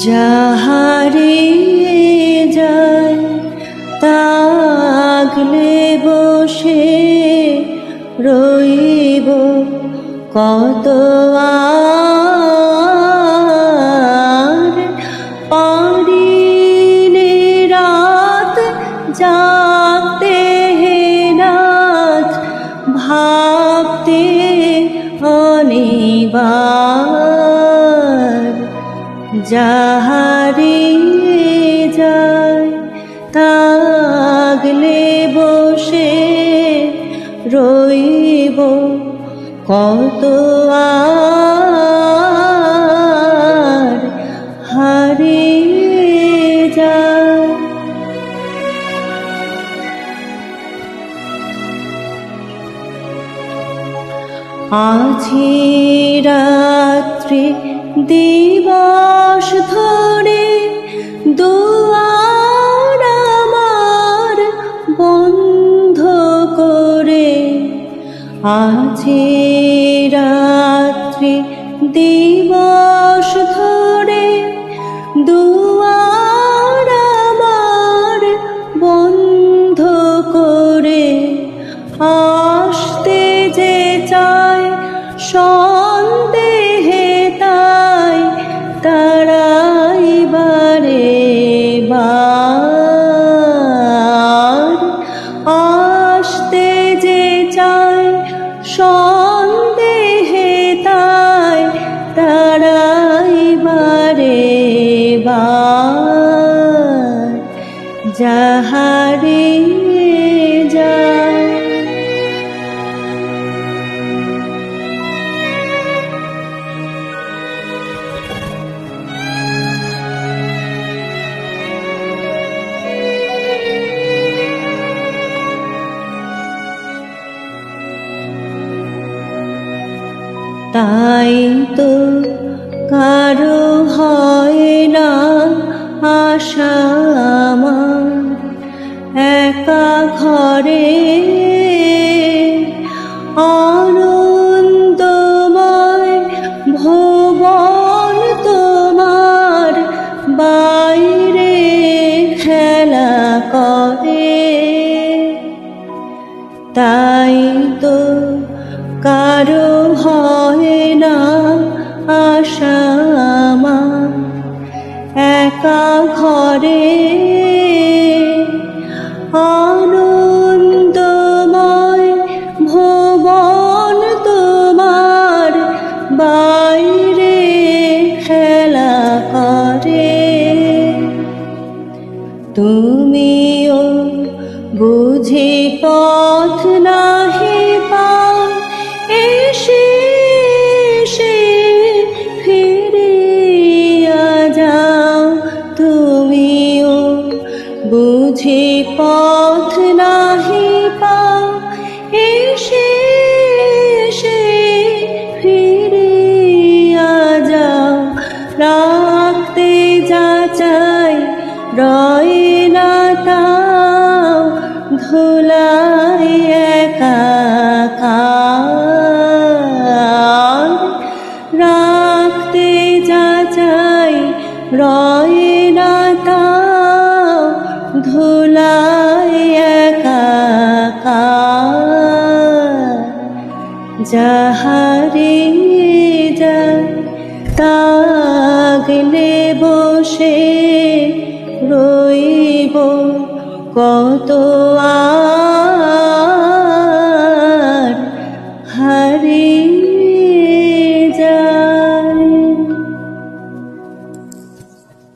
যাহারে যায় তাগলে বসে রইব কত আর পারিলে রাত জাগতে হে নাথ ভাবতে অনিবার যাহারে যায় তাগলে বসে রইব কত আর হারিয়ে যায়। আজি রাত্রি দিবস ধরে দুয়ার আমার বন্ধ করে, আজি রাত্রি দিবস ধরে দুয়ার আমার বন্ধ করে, আসতে যে চায় সন্দেহে তাই তাড়াইবারে বার, আসতে যে চায় সন্দেহে তাই তাড়াইবারে বার যাহারে যায়। তাই তো কারো হয় না আশা আমার একা ঘরে, আনন্দময় ভুবন তোমার বাইরে খেলা করে। তাই তো কারো হয় না আশা আমার একা ঘরে, আনন্দময় ভুবন তোমার বাইরে খেলা করে। তুমিও বুঝি পথ নাহি পাও এসে এসে ফিরিয়া যাও, তুমিও বুঝি পথ নাহি পাও এসে এসে ফিরিয়া যাও। রাখতে যা চাই রয় না তাও ধুলাই একাকার, রাখতে যা চাই রয় না তাও ধুলাই একাকার যাহারে যায় তাগলে বসে রইব কত আর।